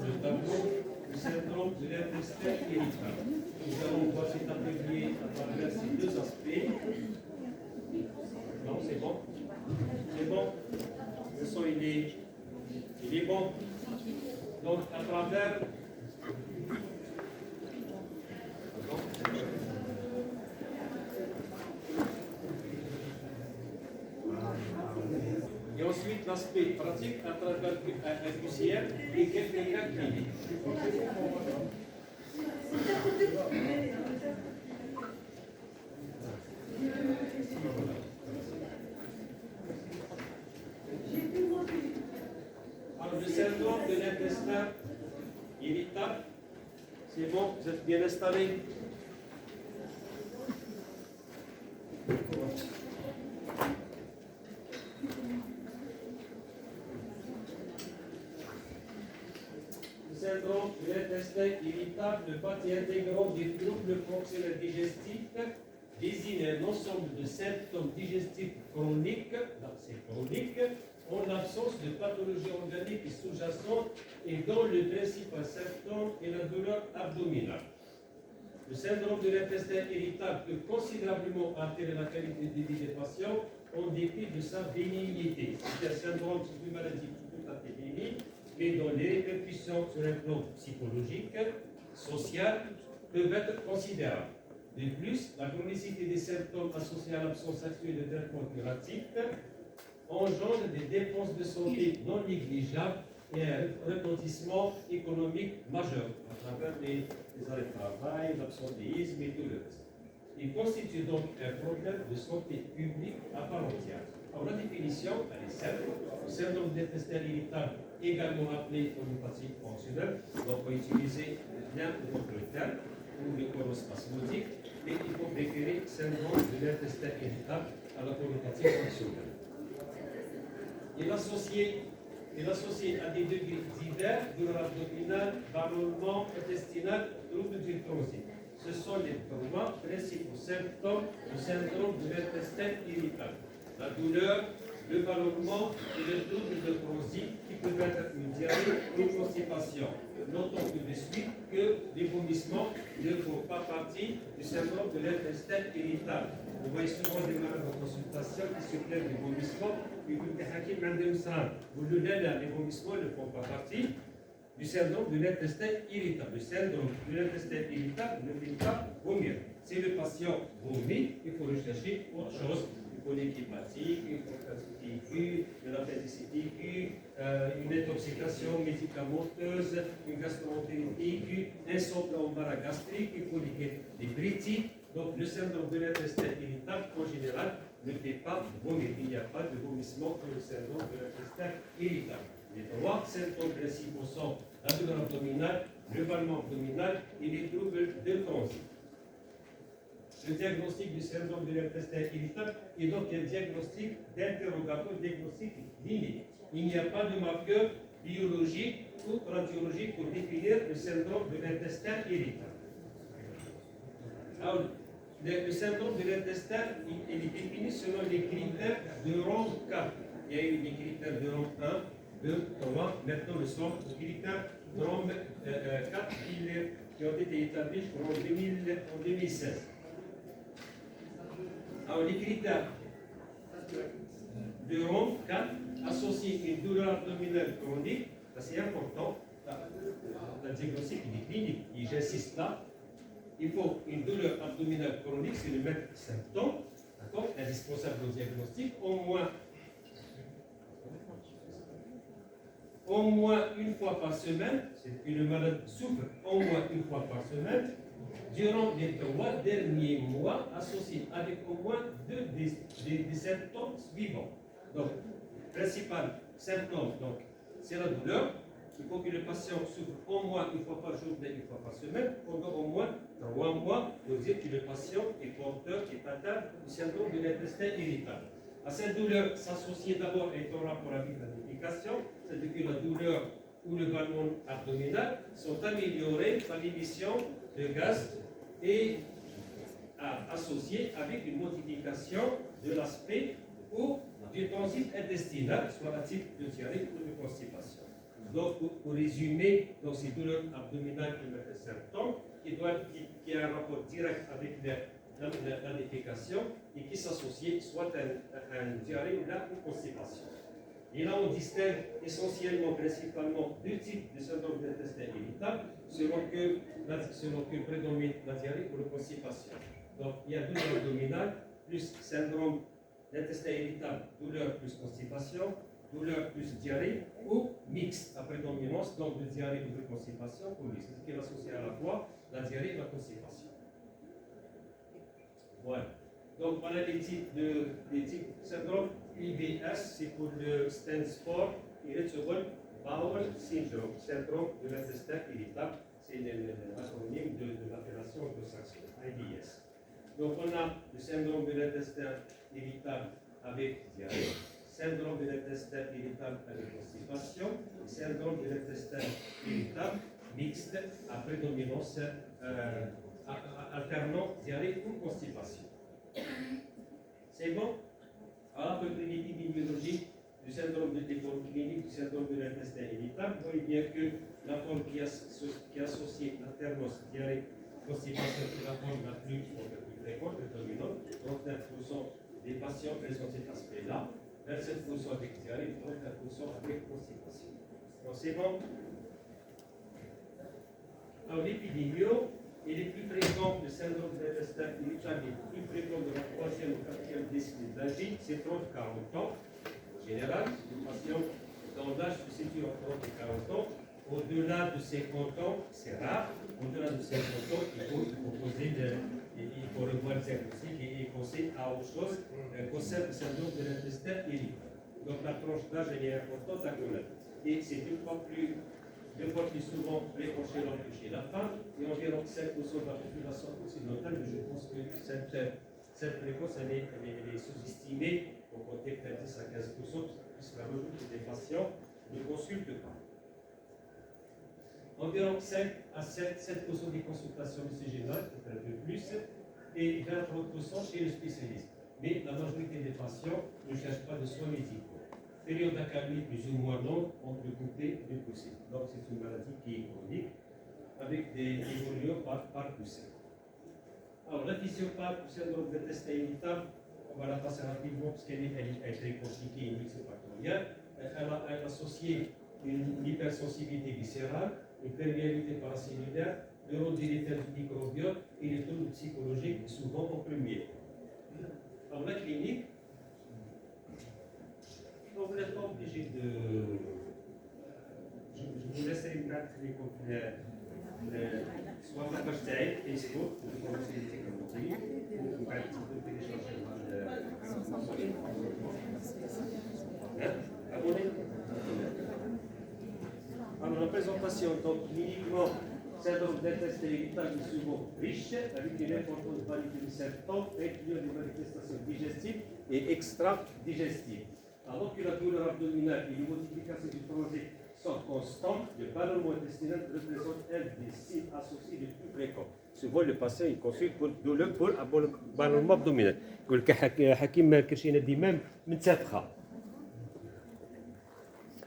le tableau du syndrome de l'intestin irritable. Nous allons voir cet atelier à travers ces deux aspects. Non, c'est bon? C'est bon? Le son, il est bon. Donc, à travers... Et ensuite, l'aspect pratique à travers un QCM et quelques cas cliniques. Alors, le syndrome de l'intestin irritable, c'est bon, vous êtes bien installés? Le syndrome de l'intestin irritable, le partie intégrante des troubles fonctionnels digestifs, désigne un ensemble de symptômes digestifs chroniques, là c'est chronique, en l'absence de pathologie organique sous-jacente et dont le principal symptôme est la douleur abdominale. Le syndrome de l'intestin irritable peut considérablement altérer la qualité de vie des patients en dépit de sa bénignité. C'est un syndrome, c'est une maladie tout à fait bénigne, mais dont les répercussions sur un plan psychologique, social, peuvent être considérables. De plus, la chronicité des symptômes associés à l'absence actuelle de traitement curatif engendre des dépenses de santé non négligeables et un retentissement économique majeur à travers les arrêts de travail, l'absentéisme et tout le reste. Il constitue donc un problème de santé publique à part entière. Alors, la définition, elle est simple. Le syndrome d'intestin irritable, également appelé homéopathie fonctionnelle, donc on peut utiliser l'un ou l'autre terme, ou le colospasmodique, et il faut préférer syndrome de l'intestin irritable à la homéopathie fonctionnelle. Il est associé à des degrés divers, douleur abdominale, ballonnement intestinal, troubles du transit. Ce sont les trois principaux symptômes du syndrome de l'intestin irritable. La douleur, le ballonnement et le trouble de transit qui peuvent être une diarrhée ou une constipation. Notons tout de suite que les vomissements ne font pas partie du syndrome de l'intestin irritable. Vous voyez souvent des malades en consultation qui se plaignent des vomissements, puis vous dites les vomissements ne font pas partie du syndrome de l'intestin irritable. Le syndrome de l'intestin irritable ne fait pas vomir. Si le patient vomit, il faut rechercher autre chose. Une colique hépatique, une bronchiolite aiguë, une appendicite aiguë, une intoxication médicamenteuse, une gastroentérite aiguë, un samplant gastrique, une colique débritique. Donc le syndrome de l'intestin irritable, en général, ne fait pas vomir. Il n'y a pas de vomissement pour le syndrome de l'intestin irritable. Les trois symptômes principaux sont la douleur abdominale, le ballonnement abdominal et les troubles de transit. Le diagnostic du syndrome de l'intestin irritable est donc un diagnostic d'interrogatoire, diagnostic clinique. Il n'y a pas de marqueur biologique ou radiologique pour définir le syndrome de l'intestin irritable. Alors, le syndrome de l'intestin il est défini selon les critères de rang 4. Il y a eu des critères de rang 1, 2, 3. Maintenant, nous sommes aux critères de rang 4 qui ont été établis en 2016. Alors, les critères de rang 4 associent une douleur abdominale chronique, ça c'est important. La diagnostic est clinique, et j'insiste là. Il faut une douleur abdominale chronique, c'est le même symptôme, d'accord, indispensable au diagnostic, au moins une fois par semaine, c'est que le malade souffre au moins une fois par semaine, durant les 3 derniers mois, associés avec au moins deux des symptômes suivants. Donc, principal symptôme, c'est la douleur. Il faut que le patient souffre au moins une fois par jour, mais une fois par semaine, pendant au moins 3 mois, pour dire que le patient est porteur, est atteint du syndrome de l'intestin irritable. À cette douleur s'associe d'abord un rapport avec la défécation, c'est-à-dire que la douleur ou le ballonnement abdominal sont améliorés par l'émission de gaz et associés avec une modification de l'aspect ou du transit intestinal, soit à type de diarrhée ou de constipation. Donc, pour résumer, donc ces douleurs abdominales qui mettent un symptôme, qui a un rapport direct avec la défécation et qui s'associe soit à une diarrhée ou à une constipation. Et là, on distingue essentiellement, principalement, deux types de syndrome d'intestin irritable, selon que prédomine la diarrhée ou la constipation. Donc, il y a douleur abdominale, plus syndrome d'intestin irritable, douleur plus constipation, douleur plus diarrhée, ou mixte, à prédominance, donc de diarrhée ou de constipation, ou mixte, ce qui est associé à la fois la diarrhée et la constipation. Voilà. Donc, on a des types de syndrome IBS, c'est pour le stands for Irritable Bowel Syndrome, syndrome de l'intestin irritable, c'est l'acronyme de l'appellation anglo-saxonne, IBS. Donc, on a le syndrome de l'intestin irritable avec diarrhée, syndrome de l'intestin irritable avec constipation, syndrome de l'intestin irritable mixte à prédominance alternant diarrhée ou constipation. C'est bon? Alors, peu près l'épidémiologie du syndrome de défaut clinique, du syndrome de l'intestin irritable, vous voyez bien que la forme qui est associée alternance diarrhée constipation, c'est la forme la plus fréquente, prédominante. 39% des patients présentent cet aspect-là, 27% avec diarrhée, 34% avec constipation. Donc, c'est bon? Alors, l'épidémio, il est plus fréquent, le syndrome de l'intestin irritable est plus fréquent de la 3e ou 4e décennie d'âge, c'est 30-40 ans. En général, les patients dans l'âge se situent entre 30 et 40 ans. Au-delà de 50 ans, c'est rare. Au-delà de 50 ans, il faut revoir le diagnostic et penser à autre chose concernant le syndrome de l'intestin irritable. Donc la tranche d'âge est importante à connaître. Et c'est deux fois plus souvent fréquent chez l'homme que chez la femme, et environ 5% de la population occidentale, mais je pense que cette fréquence elle est sous-estimée, on comptait peut-être 10 à 15%, puisque la majorité des patients ne consultent pas. Environ 5 à 7% des consultations de ces générales, peut-être un peu plus, et 20-30% chez le spécialiste. Mais la majorité des patients ne cherchent pas de soins médicaux. Période d'accalmie plus ou moins longue entre le coupé et le poussé. Donc c'est une maladie qui est chronique avec des évolutions par poussée. Alors la physiopathe du syndrome de l'intestin irritable, on va la passer rapidement parce qu'elle est très compliquée et mixofactorielle. Elle a associé une hypersensibilité viscérale, une perméabilité paracellulaire, le rôle délétère du microbiote et les troubles psychologiques souvent en premier. Alors la clinique, donc, vous n'êtes pas obligé de. Je vous laisse mettre soit la page Facebook, vous commencez les technologies, vous pouvez un petit peu télécharger abonnez. Alors, la présentation, donc, uniquement, syndrome d'intestin irritable est souvent riche, avec une importante variété de symptômes, incluant des manifestations digestives et extra-digestives. Alors que la douleur abdominale et les modifications du transit sont constantes, le ballonnement intestinal représente un des signes associés les plus fréquents. Souvent, le patient il consulte pour douleur pour ballonnement abdominal. يقول لك حكيم كرشينا ديما متسابخه.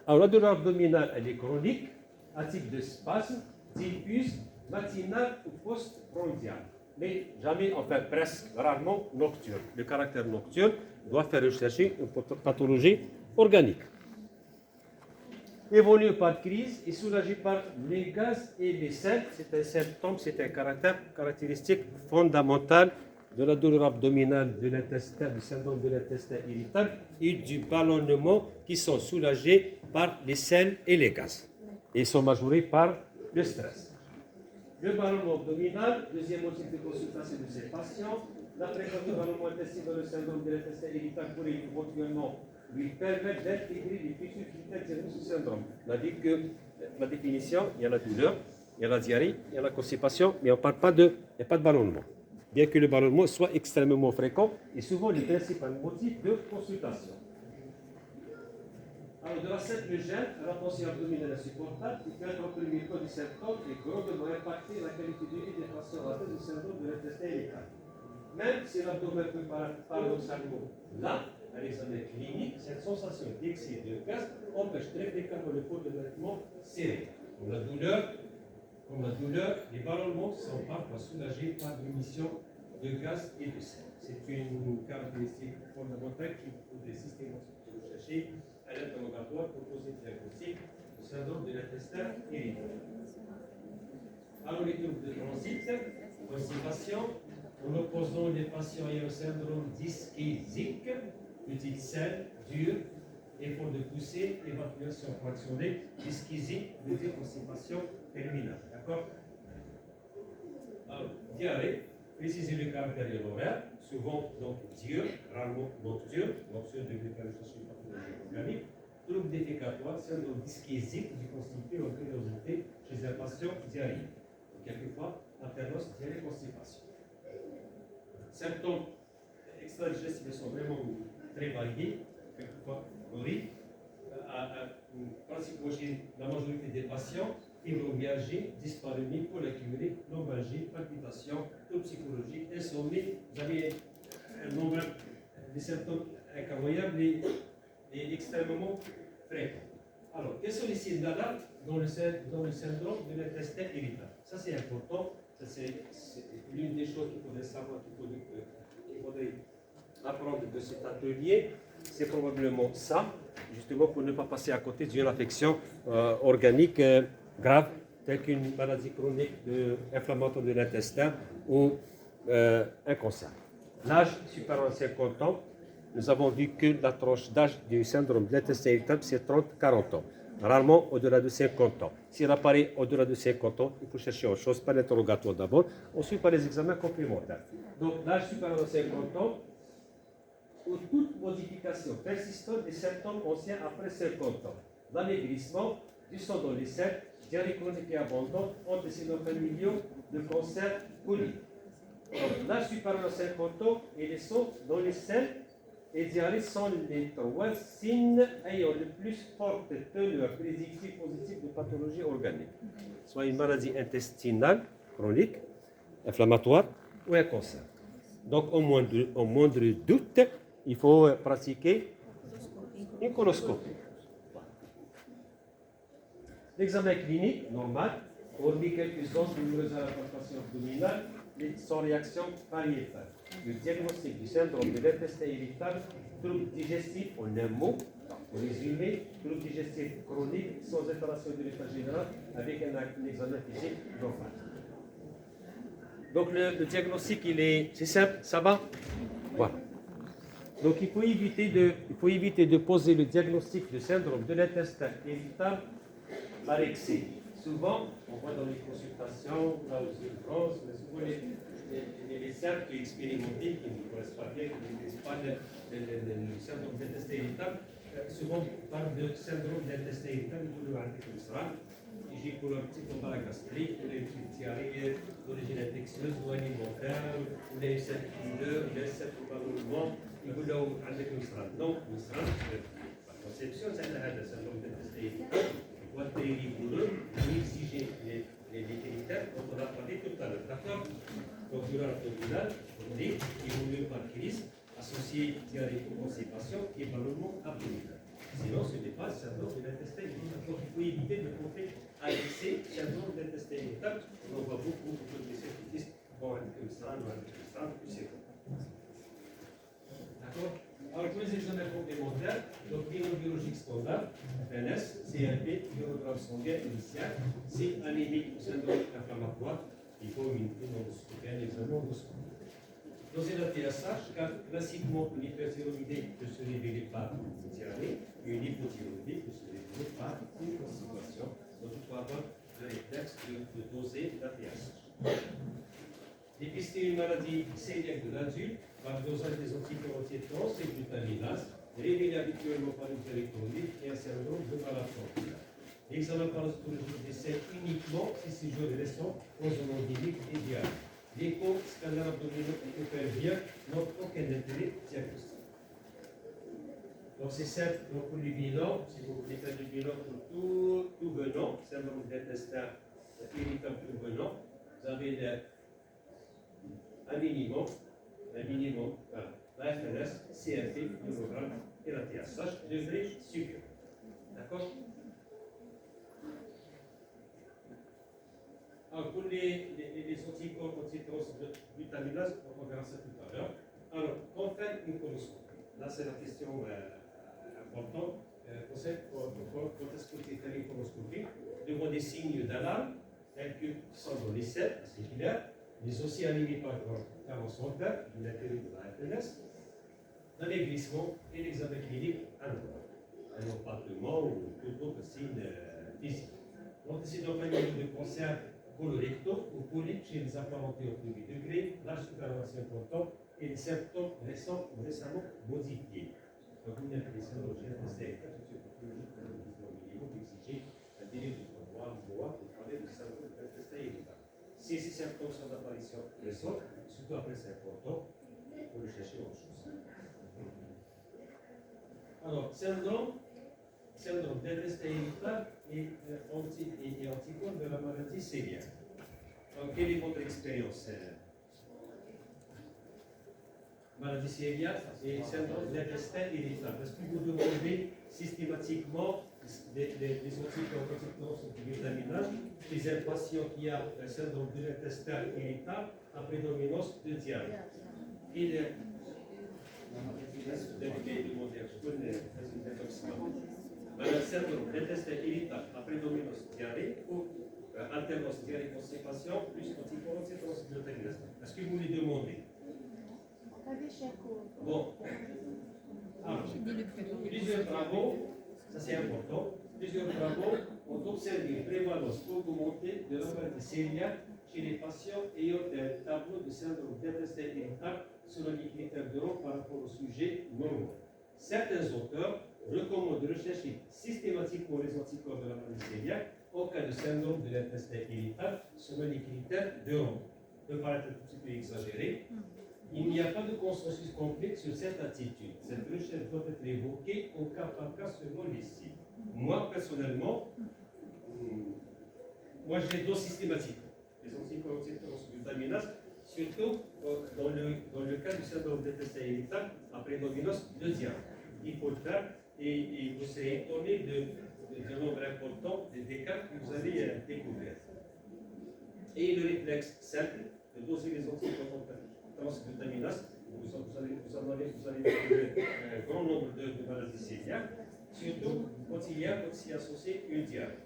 Alors la douleur abdominale elle est chronique, à type de spasme, diffuse, matinal ou post-prandial. Mais jamais, enfin presque, rarement nocturne. Le caractère nocturne doit faire rechercher une pathologie organique. Évolue par crise et soulagé par les gaz et les sels, c'est un symptôme, c'est un caractéristique fondamental de la douleur abdominale de l'intestin, du syndrome de l'intestin irritable et du ballonnement qui sont soulagés par les sels et les gaz. Et sont majorés par le stress. Le ballonnement abdominal, deuxième motif de consultation de ces patients, la fréquence du ballonnement intestinal dans le syndrome de l'intestin irritable pourrait éventuellement lui permettre d'intégrer les futurs critères de ce syndrome. On a dit que la définition, il y a la douleur, il y a la diarrhée, il y a la constipation, mais on ne parle pas il n'y a pas de ballonnement. Bien que le ballonnement soit extrêmement fréquent et souvent le principal motif de consultation. Alors, de la simple gêne à la tension abdominale insupportable, qui peut être en premier temps des symptômes et grandement impacter la qualité de vie des patients atteints du syndrome de l'intestin irritable. Même si l'abdomen peut paradoxalement là, à l'examen clinique, cette sensation d'excès de gaz empêche très fréquemment le cours de traitement serré. Comme la douleur, les ballonnements sont parfois soulagés par l'émission de gaz et de sel. C'est une caractéristique fondamentale qu'il faudrait systématiquement chercher à l'interrogatoire pour poser le diagnostic du syndrome de l'intestin irritable. Alors, les troubles de transit, constipation, en opposant les patients ayant un syndrome dyskésique, petite selle, dure, effort de poussée, évacuation fractionnée, dyskésique veut dire constipation terminale. D'accord? Alors, diarrhée, précisez le caractère horaire, souvent donc diurne, rarement nocturne de gluconéosation pathologie organique, trouble défécatoire, syndrome dyskésique du constipé ou curiosité chez un patient diarrhée. Quelquefois, alternance diarrhée-constipation. Symptômes extra-digestifs sont vraiment très variés, quelquefois horribles. Pratiquement chez la majorité des patients, fibromyalgie, dyspareunie, polycumrie, lombalgie, palpitations, troubles psychologiques, insomnie. Vous avez un nombre de symptômes incroyables et extrêmement fréquents. Alors, quels sont les signes d'alarme dans le syndrome de l'intestin irritable? Ça, c'est important. C'est l'une des choses qu'il faudrait savoir, qu'il faudrait apprendre de cet atelier. C'est probablement ça, justement pour ne pas passer à côté d'une affection organique grave, telle qu'une maladie chronique inflammatoire de l'intestin ou un cancer. L'âge supérieur à 50 ans, nous avons vu que la tranche d'âge du syndrome de l'intestin irritable, c'est 30-40 ans. Rarement au-delà de 50 ans. S'il apparaît au-delà de 50 ans, il faut chercher autre chose, par l'interrogatoire d'abord, ensuite par les examens complémentaires. Donc l'âge supérieur à 50 ans, ou toute modification persistante des symptômes anciens après 50 ans. L'amaigrissement, du sang dans les selles, diarrhée chronique et abondante, antécédents familiaux de cancer colique. L'âge supérieur à 50 ans et les sangs dans les selles et diarrhée sont les trois signes ayant le plus forte teneur prédictive positive de pathologie organique, soit une maladie intestinale chronique, inflammatoire ou un cancer. Donc, au moindre doute, il faut pratiquer une coloscopie. L'examen clinique normal, hormis quelques zones douloureuses à la palpation abdominale, mais sans réaction pariétale. Le diagnostic du syndrome de l'intestin irritable, trouble digestif en un mot, pour résumer, trouble digestif chronique sans altération de l'état général avec un examen physique normal. Donc le diagnostic, c'est simple, ça va? Voilà. Donc il faut éviter de poser le diagnostic du syndrome de l'intestin irritable par excès. Souvent, on voit dans les consultations, là aux urgences, mais souvent les médecins qui expérimentés, qui ne connaissent pas bien, qui ne connaissent pas le syndrome de l'intestin irritable, souvent parlent de syndrome de l'intestin irritable, il faut le arrêter comme ça. J'ai pour un petit combat gastrique, pour une petite diarrhée d'origine infectieuse ou alimentaire, ou les cette douleur, ou les cette ballonnement, il faut là avec le SRAM. Donc, le SRAM, par conception, c'est un syndrome de l'intestin irritable. Il faut être très rigoureux, il exiger les critères dont on a parlé tout à l'heure. D'accord? Donc, douleur abdominale, chronique, évolue par crise, associée diarrhée ou constipation et ballonnement abdominal. Sinon, ce n'est pas le syndrome de l'intestin irritable. Donc, il faut éviter de compter à l'excès le syndrome de l'intestin irritable. On voit beaucoup de patients qui disent bon, avec le SRAM, puis c'est bon. D'accord? Alors, pour les examens complémentaires, donc immunobiologique standard, FNS, CRP, ionogramme sanguin initial, c'est anémique ou syndrome inflammatoire, il faut une endoscopie, un examen endoscopique. Dans un ATSH, car classiquement une hyperthyroïdie peut se révéler par une diarrhée et une hypothyroïdie peut se révéler par une constipation. Donc il faut avoir le réflexe de doser l'ATSH. Dépister une maladie cœliaque de l'adulte par le dosage des anticorps antiétrances et glutaminase, révélé habituellement par une péritonite et un syndrome de Malakoff. L'examen parasitologique décède uniquement si ces jours récents aux zones endémiques et diarrhée. L'écho scanner abdominaux et pelvien n'ont aucun intérêt diagnostique. Donc c'est simple, donc pour les bilans, si vous voulez faire du bilan pour tout venant, syndrome d'intestin irritable tout venant, vous avez un minimum, voilà, la FNS, CRP, ionogramme et la TSH devrait suffire. D'accord? Alors, pour les anticorps anti-transglutaminase, on verra ça tout à l'heure. Alors, on fait une coloscopie. Là, c'est la question importante. Quand est-ce que tu fais une coloscopie? Devant des signes d'alarme, tels que sont dans les selles, cellulaires, mais aussi animés par carence centrale, de l'intérêt de la FNS, dans les glissements et l'examen clinique annuel, un empattement ou tout autre signe physique. L'antécédent familial de cancer colorectal ou polype chez les apparentés au premier degré, l'âge supérieur à 50 ans et les symptômes récemment modifiés. Donc, une impression de GST, exiger un délai de 3 mois pour parler de symptômes de GST. Si ces symptômes sont d'apparition récente, surtout après 50 ans, il faut le chercher autre chose. Alors, syndrome d'intestin irritable et anticorps de la maladie cœliaque. Donc, quelle est votre expérience? Maladie cœliaque et syndrome d'intestin irritable. Est-ce que vous demandez systématiquement des anticorps anti-transglutaminase chez un patient qui a un syndrome de l'intestin irritable à prédominance de diarrhée? Syndrome d'intestin irritable à prédominance diarrhée ou alternance diarrhée-constipation plus anticorps anti-transglutaminase. Est-ce que vous les demandez? Bon. Alors, plusieurs travaux, ça c'est important, plusieurs travaux ont observé une prévalence augmentée de la maladie cœliaque chez les patients ayant un tableau de syndrome d'intestin irritable selon les critères de Rome par rapport au sujet normaux. Certains auteurs recommandent de rechercher systématiquement les anticorps de la maladie cœliaque au cas de syndrome de l'intestin irritable selon les critères de Rome. Ça peut paraître un petit peu exagéré. Il n'y a pas de consensus complet sur cette attitude. Cette recherche doit être évoquée au cas par cas selon les cibles. Moi, personnellement, je les donne systématiquement. Les anticorps anti-transglutaminase, surtout dans le cas du syndrome d'intestin irritable à prédominance de diarrhée. Il faut le faire et vous serez étonné du nombre important des cas que vous allez découvrir. Et le réflexe simple de doser les anticorps transglutaminase, vous allez trouver un grand nombre de maladies cœliaques, surtout quand il y associé une diarrhée.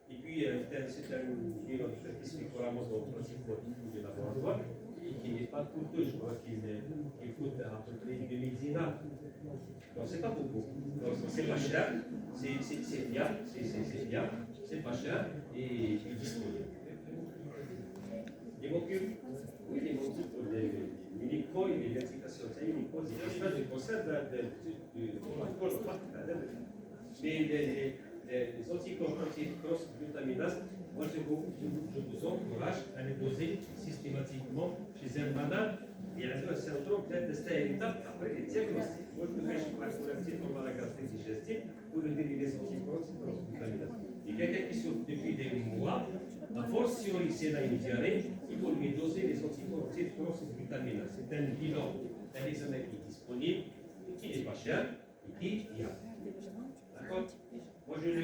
Et puis, c'est un bilan statistique couramment dans le pratique du laboratoire et qui n'est pas coûteux. Je crois qu'il coûte à peu près 2000 dinars. Donc, c'est pas beaucoup. Donc, c'est pas cher, c'est fiable, c'est pas cher et disponible. Les modules, oui, les modules, uniquement l'identification, c'est uniquement l'identification du concept les anticorps anti-transglutaminase, moi je vous encourage à les doser systématiquement chez un malade et à un syndrome d'intestin irritable après les diagnostics. Moi je fais pour un petit peu la gastrite digestive pour le donner les anticorps anti-transglutaminase. Et quelqu'un qui souffre depuis des mois, a fortiori s'il a une diarrhée, il faut lui doser les anticorps anti-transglutaminase. C'est un bilan, un examen qui est disponible, qui n'est pas cher et qui est fiable. D'accord? Moi, je le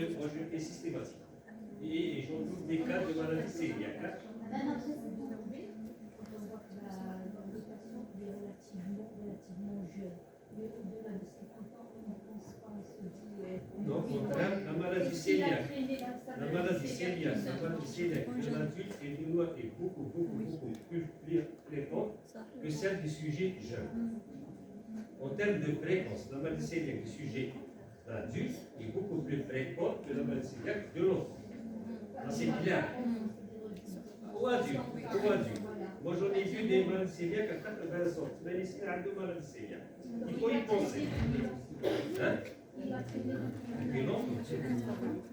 fais systématiquement. Et j'en trouve des cas de maladie cœliaque. Non, au contraire, la maladie cœliaque, chez l'adulte est beaucoup plus fréquente que celle du sujet jeune. En termes de fréquence, la maladie cœliaque du sujet adulte est beaucoup plus fréquente que la maladie cœliaque de l'enfant. C'est clair. Ou adulte. Moi, j'en ai vu des maladies cœliaques à 80 ans. Mais ici, il y a deux maladies cœliaques. Il faut y penser. Hein?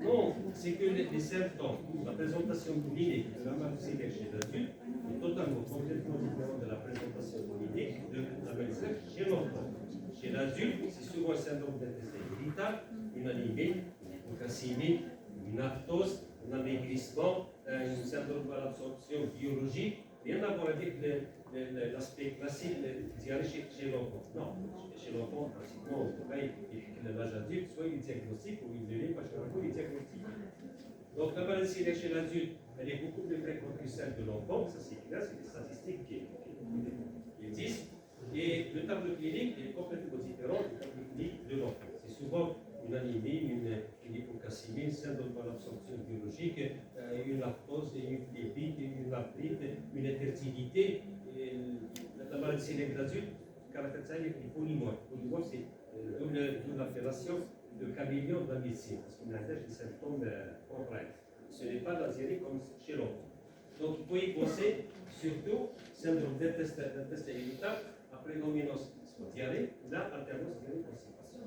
Non, c'est que les symptômes, la présentation clinique de la maladie cœliaque chez l'adulte est totalement, complètement différente de la présentation clinique de la maladie cœliaque chez l'enfant. Chez l'adulte, c'est souvent un syndrome d'intestin irritable, une anémie, une hypocalcémie, une aphthose, un amaigrissement, un syndrome de l'absorption biologique rien à voir avec l'aspect classique de diarrhée chez l'enfant. Non, chez l'enfant, pratiquement, au travail, et l'âge adulte, soit il diagnostique ou il ne l'est pas chez l'enfant, il diagnostique. Donc la maladie cœliaque chez l'adulte, elle est beaucoup plus fréquente que celle de l'enfant, ça c'est clair, c'est des statistiques qui existent. Et le tableau clinique est complètement différent du tableau clinique de l'enfant. C'est souvent une anémie, une hypocalcémie, un syndrome de l'absorption biologique, une lactose, une phlébite, une arthrite, une infertilité. La maladie cœliaque d'adulte caractérise une polymorphe. Polymorphe, c'est une appellation de caméléon de la médecine, parce qu'on intègre des symptômes complexes. Ce n'est pas la diarrhée comme chez l'enfant. Donc il faut y penser, surtout, syndrome d'intestin irritable, après dominance soit diarrhée, là, alternance diarrhée-constipation.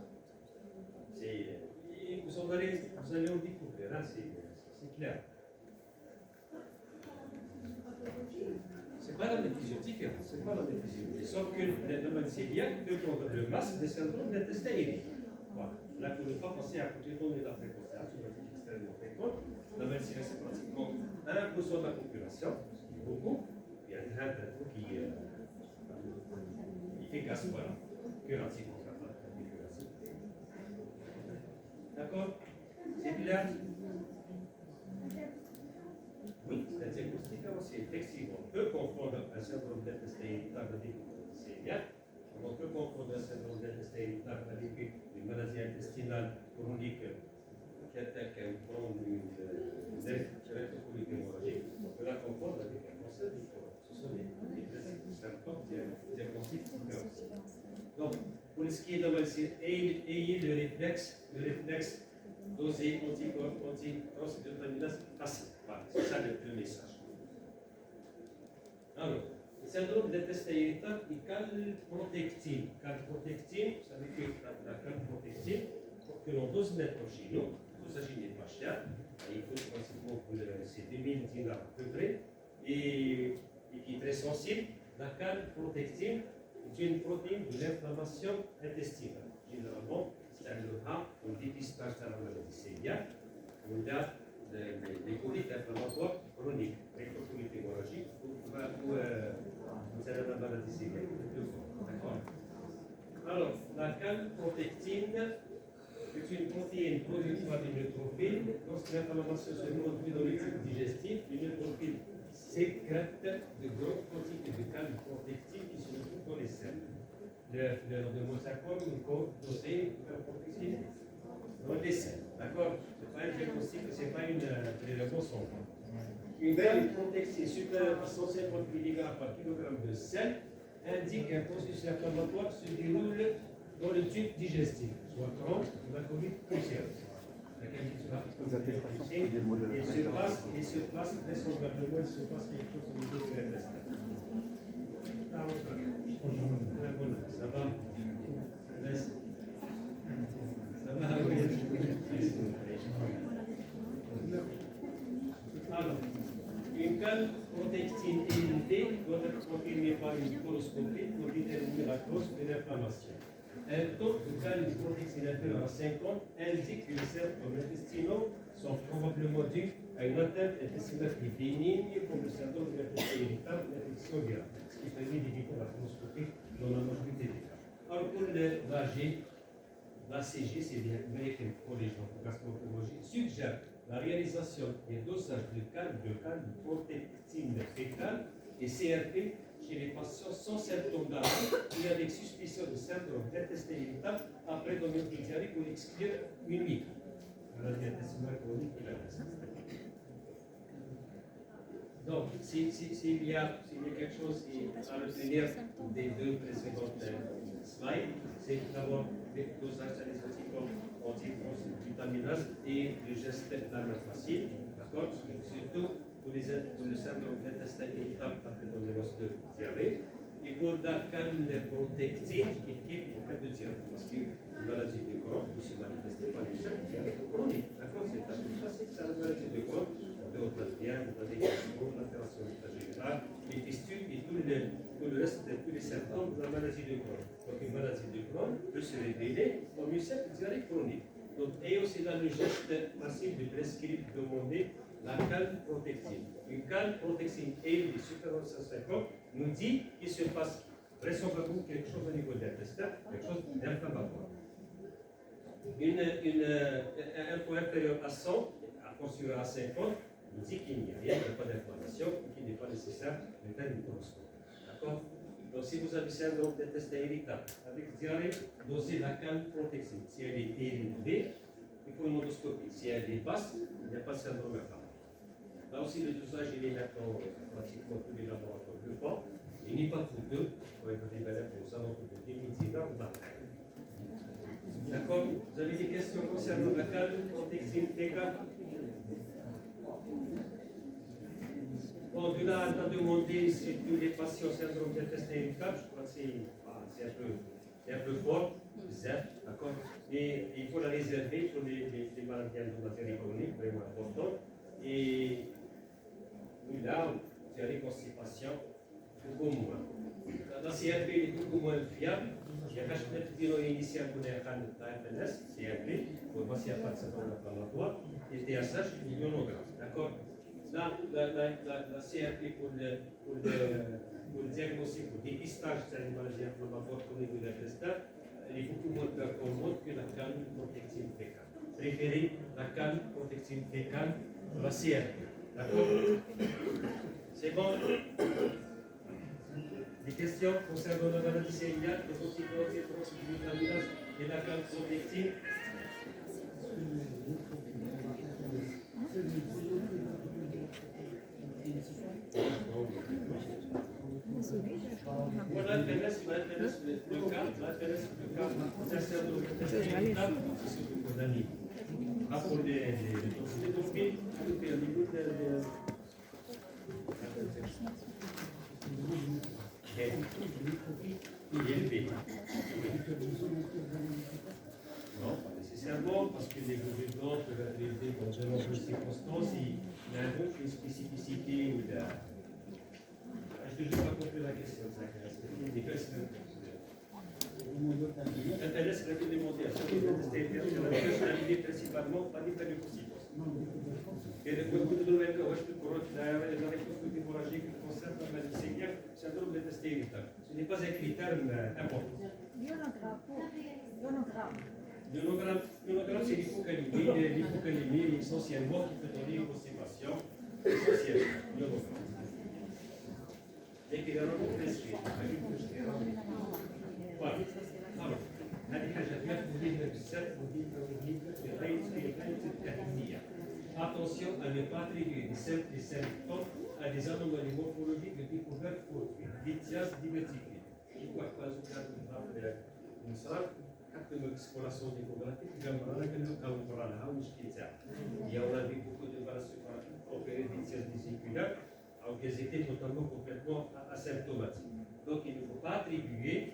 Vous allez en découvrir, hein, c'est clair. C'est pas la même physiotique, c'est pas la même physiotique. Sauf que la maladie cœliaque peut prendre le masque des syndromes d'intestin irritable. Voilà. Là, il ne faut pas passer à côté de la fréquence. C'est extrêmement fréquente. La maladie cœliaque, c'est pratiquement 1% de la population, ce qui est beaucoup. Il y a un traitement qui est efficace, voilà, curatif en fait. D'accord? C'est clair? Oui, c'est un diagnostic avancé. Effectivement, on peut confondre un syndrome d'intestin irritable avec une maladie cœliaque. On peut confondre un syndrome d'intestin irritable avec une maladie intestinale chronique qui attaque un colon, une rectocolique hémorragique. On peut la confondre avec un cancer du côlon. Ce sont des symptômes diagnostiques différents. Donc, pour ce qui est de la maladie, ayez le réflexe doser anti-prostaglandinase facile. Voilà, c'est ça le message. Alors, le syndrome d'intestin irritable est calprotectine. Calprotectine, vous savez que la calprotectine, pour que l'on dose mettre chez nous, il s'agit n'est pas cher. Il faut pratiquement c'est 2000 dinars à peu près, et qui est très sensible. La calprotectine est une protéine de l'inflammation intestinale. Généralement, c'est le A, on dépistage de la maladie cœliaque, on a des colites inflammatoires chroniques, rectocolites hémorragiques, ou la maladie cœliaque. D'accord. Alors, la calprotectine est une protéine produite par les neutrophils. Lorsque l'inflammation se produit dans le tube digestif, les neutrophils sécrètent de grandes quantités de calprotectine qui se retrouvent dans les selles. De Mosacom, une code dosée dans les selles. D'accord? Ce n'est pas un diagnostic, ce n'est pas une prélèvement sanguin. Une calprotectine supérieure à 150 mg par kg de sel indique qu'un processus inflammatoire se déroule dans le tube digestif, soit 30 de la colite ulcéreuse. Et sur place, vraisemblablement, il se passe quelque chose au niveau de l'intestin. Ça va? Ça va? Alors, une calprotectine élevée doit être confirmée par une coloscopie pour déterminer la cause de l'inflammation. Un taux de calprotectine inférieur à 50 indique que les symptômes intestinaux sont probablement dus à une atteinte intestinale qui est bénigne, comme le syndrome de l'intestin irritable, l'infection virale, ce qui permet d'éviter la coloscopie dans la majorité des cas. Alors pour l'ACG, c'est bien pour les gens, pour gastroentérologie, suggère la réalisation et dosage de calprotectine fécale et CRP chez les patients sans symptômes d'arrêt et avec suspicion de syndrome d'intestin irritable après dominance de diarrhée pour exclure une mythe. Maladie intestinale chronique et la reste. Donc, s'il y a quelque chose à retenir des deux précédentes slides, c'est d'abord les dosages anesthésiques anti-vitaminase et le geste d'arme facile, d'accord? Surtout pour le syndrome d'intestin irritable après dominance de diarrhée, et pour la calprotectine qui est en cas de diarrhée, parce que la maladie du Crohn peut se manifester par une seule diarrhée chronique, d'accord? C'est assez facile, c'est la maladie du Crohn. La dépression, l'altération de l'état général, les fistules et tout le reste, tous les symptômes de la maladie de Crohn. Donc une maladie de Crohn peut se révéler comme une simple diarrhée chronique. Donc, et aussi dans le geste facile de prescrire, demander la calprotectine. une canne protexine ALD supérieure à 150 nous dit qu'il se passe vraisemblablement quelque chose au niveau de l'intestin, quelque chose d'inflammatoire. Un point inférieur à 100, à construire à 50, nous dit qu'il n'y a rien, il n'y a pas d'inflammation, qu'il n'est pas nécessaire de faire une coloscopie. D'accord? Donc, si vous avez syndrome d'intestin irritable, avec diarrhée, dosez la canne protexine. Si elle est élevée, il faut une endoscopie. Si elle est basse, il n'y a pas de syndrome inflammatoire. Là aussi, le dosage, il est maintenant pratiquement tous les laboratoires le font. Il n'est pas coûteux pour être développé aux alentours de 10 000 dinars ou d'argent. D'accord? Vous avez des questions concernant la canne protexine TK? Bon, de là à demander si tous les patients syndrome d'intestin irritable, je crois que c'est un peu fort, d'accord? Mais il faut la réserver pour les maladies endothéliques chroniques, vraiment importantes. Et là, vous avez constipation, beaucoup moins. La CRP est beaucoup moins fiable. Il y a cache peut-être initial pour les FNS, CRP, pour voir s'il n'y a pas de syndrome inflammatoire, et TSH, l'immunogramme, d'accord? Là, la CRP pour le diagnostic, pour le dépistage d'une maladie inflammatoire au niveau de l'intestin, elle est beaucoup moins performante que la canne protectine fécale. Préférez la canne protectine fécale de la CRP. D'accord? C'est bon? Des questions concernant la maladie cœliaque, les osteoporosis, les et la canne protectine? Moi, m'intéresse le cas, c'est un syndrome irritable, c'est surtout pour l'année. Pour les toxines, donc, au niveau de élevé. Non, pas nécessairement, parce que les globules blancs peuvent être élevés dans de nombreuses circonstances. Il y a une spécificité ou de. Je n'ai pas compris la question, ça. Elle laisse la demander à ce que je principalement pas des phagocytoses. Et le coup de l'OMK, je peux corrompre la réponse hémorragique qui concerne la maladie cœliaque, syndrome d'intestin irritable. Ce n'est pas un critère important. L'ionogramme, c'est l'hypocalémie. L'hypocalémie, essentiellement, qui peut donner une constipation. Essentiellement, l'ionogramme. Dès qu'il y a un autre prescrit, voilà. Alors, هذه حاجة مهمة بزاف في غاية الأهمية. Attention à ne pas attribuer des symptômes à des anomalies morphologiques de découverte fortuite, l'ithiase diverticule. Je crois que حتى l'exploration démographique, il y a beaucoup de maladies opérées d'ithiase vésiculaire, alors qu'elles étaient totalement, complètement asymptomatiques. Donc il ne faut pas attribuer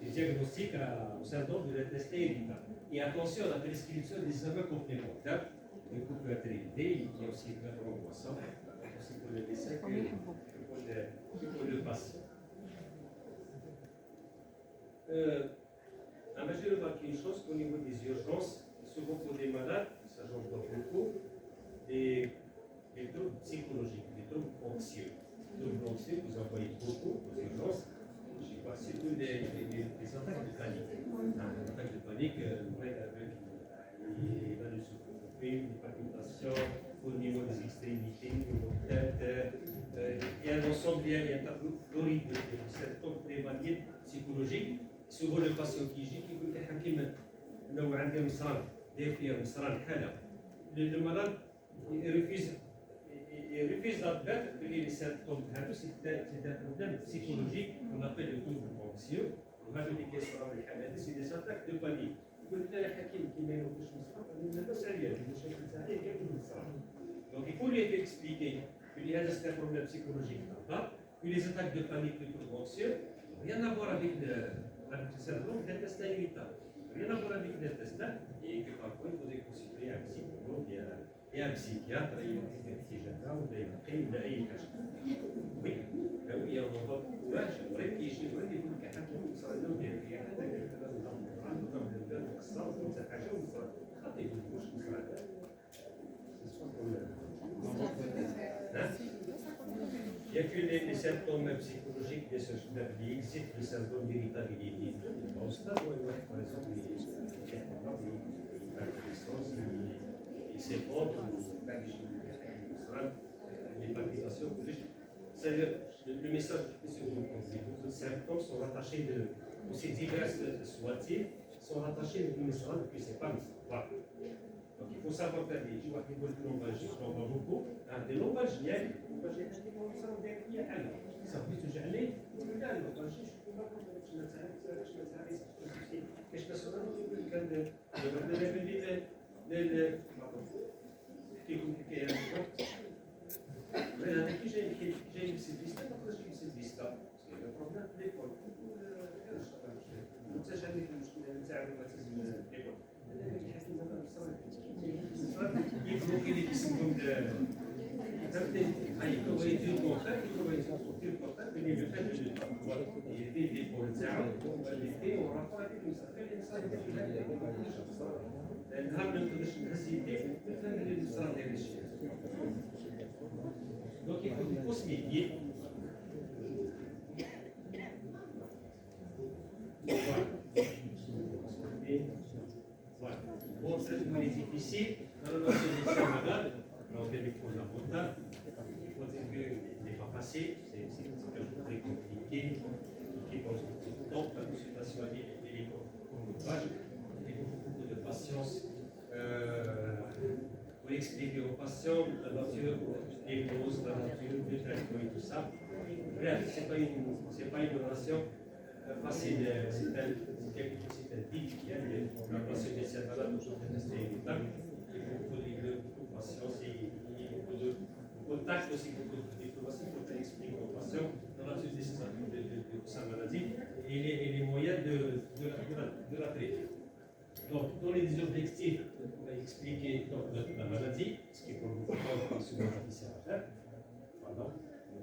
des diagnostics au syndrome de l'intestin irritable. Et attention à la prescription des examens complémentaires. Le coup peut être élevé, il y a aussi le traitement angoissant, aussi pour le décès que pour le patient. La majeure remarqué une chose qu'au niveau des urgences, souvent pour des malades, ça change pas beaucoup, des troubles psychologiques, des troubles anxieux. Les troubles anxieux, vous en voyez beaucoup aux urgences. Je sais pas, surtout des attaques de panique. Les attaques de panique, avec les balles de secours, des palpitations au niveau des extrémités, au niveau de la tête. Il y a un ensemble, il y a un tableau floride de symptômes prévaliers psychologiques. Souvent le patient qui dit qu'il veut يحكي لو عنده مصران داير فيها مصران كذا. Le malade il refuse d'admettre que les symptômes c'est un problème psychologique qu'on appelle le trouble anxieux. On a des questions avec c'est des attaques de panique. يقول لك يا حكيم كي ما ينوضش مصران لاباس عليا المشاكل تاعي كاين مصران. Donc il faut lui expliquer que c'est un problème psychologique, que les attaques de panique, le trouble anxieux, rien à voir avec le syndrome d'intestin irritable. Rien à voir avec l'intestin, et que parfois il faudrait consulter un psychologue et un psychiatre, et un psychiatre, ou des oui, oui, on va beaucoup là, j'aimerais qu'il y ait des gens qui ont ça, donc il y a des gens qui ont Il n'y a que les symptômes psychologiques qui existent, le syndrome d'irritabilité. Au stade où par exemple, il s'effondre, les palpitations. C'est-à-dire, le message que les symptômes sont rattachés, aussi divers soient-ils, sont rattachés au message que c'est pas voilà. Donc il faut savoir faire des joueurs qui veulent que l'on va beaucoup. Des lombages, il y a des lombages, il y a un service de gelée, il y a un lombage, donc il faut se méfier. Voilà. Bon, ça c'est difficile. Dans le dossier des malades, on fait des fondamentales. Il faut dire qu'il n'est pas facile, c'est très compliqué. Donc, la consultation est chronophage. Il faut beaucoup de patience pour expliquer aux patients la nature des causes, la nature du traitement et tout ça. Bref, ce n'est pas une relation facile, c'est un type qui aime la relation des cerveaux toujours rester évident. Il faut beaucoup de patience et beaucoup de contact aussi, beaucoup de diplomatie pour expliquer aux patients la nature de sa maladie et les moyens de la traiter. Donc, dans les objectifs, on va expliquer la maladie, ce qui est pour vous comprendre souvent difficile à faire. Pardon.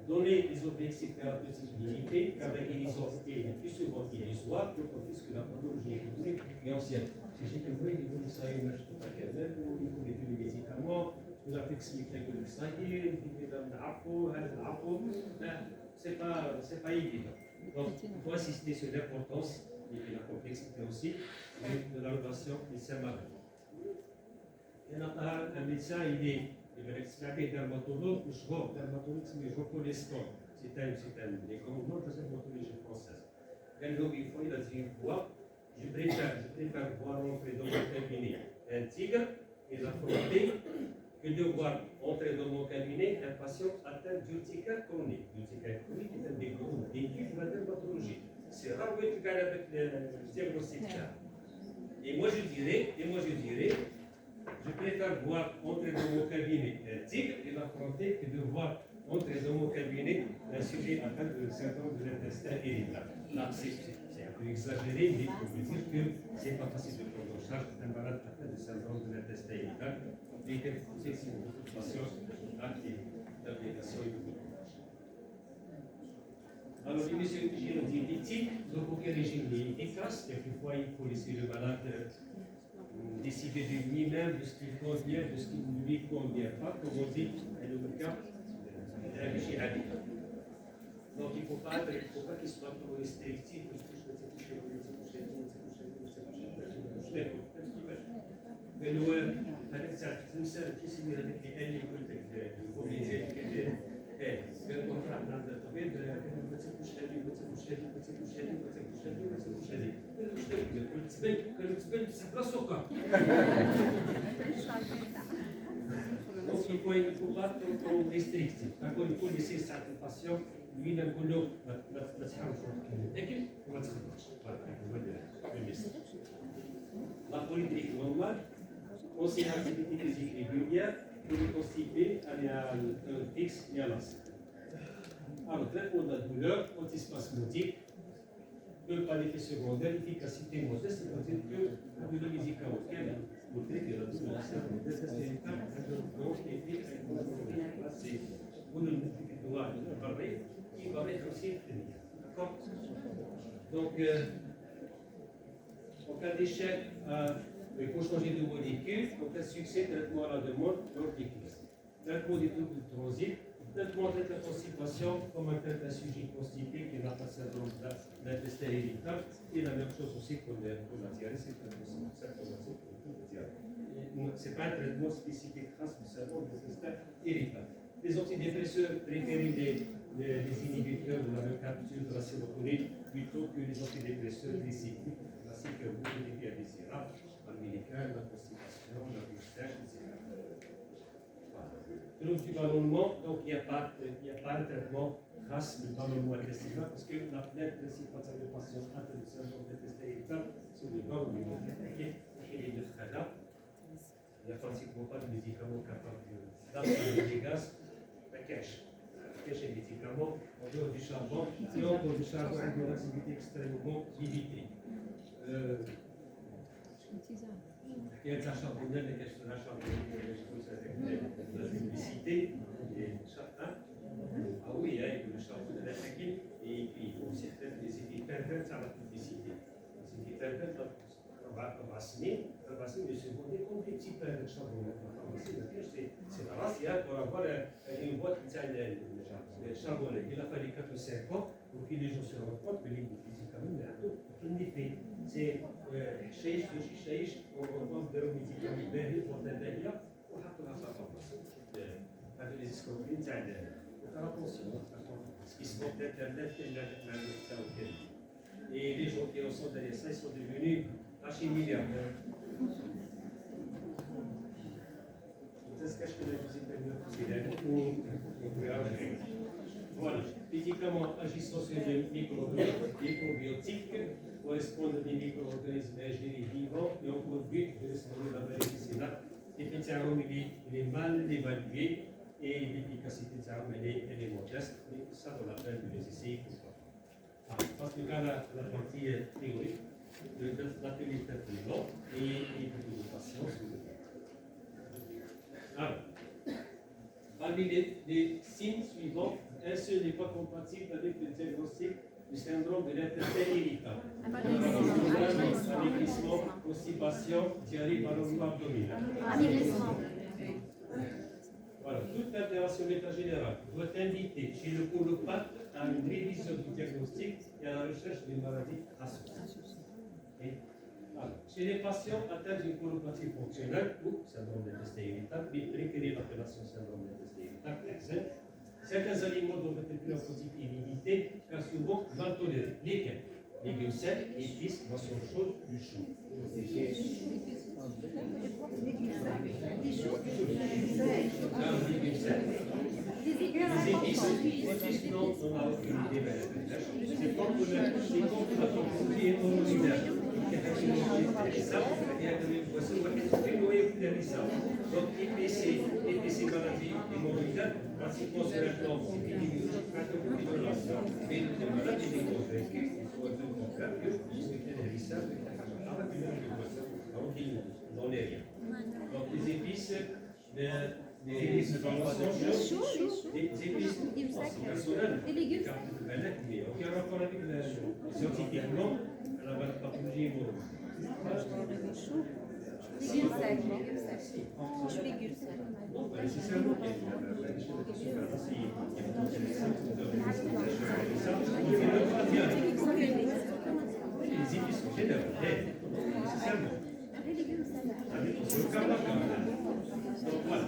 Donner les objectifs thérapeutiques limités, car la guérison est le plus souvent illusoire, d'autant plus que la pathologie est chronique et ancienne. Si j'ai que vous voyez, vous savez, je ne sais pas quel même, vous pouvez tous les médicaments, vous avez expliqué que le sahil, c'est pas évident. Donc, il faut insister sur l'importance et la complexité aussi de la relation médecin-malade. Un médecin, il va expliquer dermatologue, ou je dermatologue, c'est le cholestérol. C'est des grands noms de la dermatologie française. Il a dit une fois, je préfère voir entrer dans mon cabinet un tigre et l'affronter que de voir entrer dans mon cabinet un patient atteint d'urticaire chronique. L'urticaire chronique est un des gros défis de la dermatologie. C'est rare que tu gagnes avec le diagnostic. Et moi je dirais, je préfère voir entrer dans mon cabinet un tigre et l'affronter que de voir entrer dans mon cabinet un sujet atteint de syndrome de l'intestin irritable. Là, c'est un peu exagéré, mais il faut vous dire que ce n'est pas facile de prendre en charge un malade atteint de syndrome de l'intestin irritable. Et qu'il faut aussi beaucoup de patience et d'application et de courage. Alors, les mesures diététiques, donc aucun régime n'est efficace, quelquefois il faut laisser le malade décider de lui-même de ce qui convient, de ce qui ne lui convient pas, comme on dit, et le cas, un régime habituel. Donc il ne faut pas qu'il soit trop restrictif, donc il ne faut pas trop restrictif. D'accord, il faut laisser certains patients lui-même يقول ما تحاولش لكن وما تخدمش. La politique normale conseille une activité physique régulière pour le constiper à l'heure fixe et à l'as. Alors, traitement de la douleur, antispasmodique, ne pas l'effet secondaire, efficacité modeste, c'est-à-dire que le douleur médicament auquel vous traitez la douleur, c'est une étape donc c'est vous ne doit parler, qui va être aussi tenir. D'accord? Donc, en cas d'échec, il faut changer de molécule. En cas de succès, traitement à la demande, l'orthicus. Traitement des troubles de transit, traitement montre la constipation comme un sujet constipé qui n'a pas de syndrome d'intestin irritable. Et la même chose aussi pour la diarrhée, c'est un symptomatique pour toute la diarrhée. Ce n'est pas un traitement spécifique grâce au syndrome d'intestin irritable. Les antidépresseurs préfèrent les inhibiteurs de la recapture de la sérotonine plutôt que les antidépresseurs réciproques, ainsi que beaucoup d'effets indésirables, parmi lesquels la constipation, la bouche-sèche, etc. Donc, du ballonnement, donc il n'y a pas de traitement grâce au ballonnement intestinal parce que la principale des patients atteints de syndrome d'intestin irritable sont des ballonnements et les deux frères-là. Il n'y a pratiquement pas de médicaments capables d'absorber les gaz. La cache est médicament, en dehors du charbon, et en dehors du charbon, avec une activité extrêmement limitée. Il y a de la charbonnelle, les caches de la charbonnelle, avec la publicité, et certains. Ah oui, il y a le charbon de la et il faut certaines des effets pervers à la publicité. Les effets pervers, on va rassiner, mais c'est bon, comme des petits pains de charbon. C'est la race, pour avoir une boîte qui tient le charbon. Il a fallu 4 ou 5 ans pour que les gens se rendent compte que l'hypocrisie, quand même, aucun effet. C'est chez on pense de médicaments bien pour l'intérieur, on a pour la pharmacie. Avec les escroqueries, il faut faire attention. Ce qui se vend d'internet, et les gens qui en sont derrière ça, ils sont devenus archi-milliardaires. Voilà, médicaments agissant sur les microbiotiques correspondent à des micro-organismes ingérés vivants et ont pour but de restaurer la valeur médicinale. L'effet il est mal évalué et l'efficacité de ça, elle est modeste, mais ça vaut la peine de les essayer pour ça. Parce que là, la partie théorique de l'atelier est un peu long et beaucoup de patience. Alors, parmi les signes suivants, un seul n'est pas compatible avec le diagnostic du syndrome de l'intestin irritable. Amaigrissement, constipation, diarrhée, ballonnement abdominal. Voilà, toute altération de l'état général doit inviter chez le colopathe à une révision du diagnostic et à la recherche d'une maladie associée. Chez les patients atteints d'une colopathie fonctionnelle ou syndrome d'intestin irritable, mais préférez l'appellation syndrome d'intestin irritable, certains aliments doivent être plus en quantité limitée car souvent mal tolérés. Lesquels? Légumes secs, épices, boissons chaudes, du chou. Les épices, non, on n'a aucune idée. C'est contre la toxicité hémorroïdaire. Donc, EPC maladie hémorroïdaire, pratiquement sur un plan mais les maladies hémorroïdaires, il faut être contraire que c'est guérissable dans les rien. Donc, les épices, les épices Des légumes. mais aucun rapport avec scientifiquement la pathologie hémorroïdaire. Légumes secs. Chou légumes secs. Non, c'est seulement qu'il y a les épices en général, c'est seulement. Donc voilà.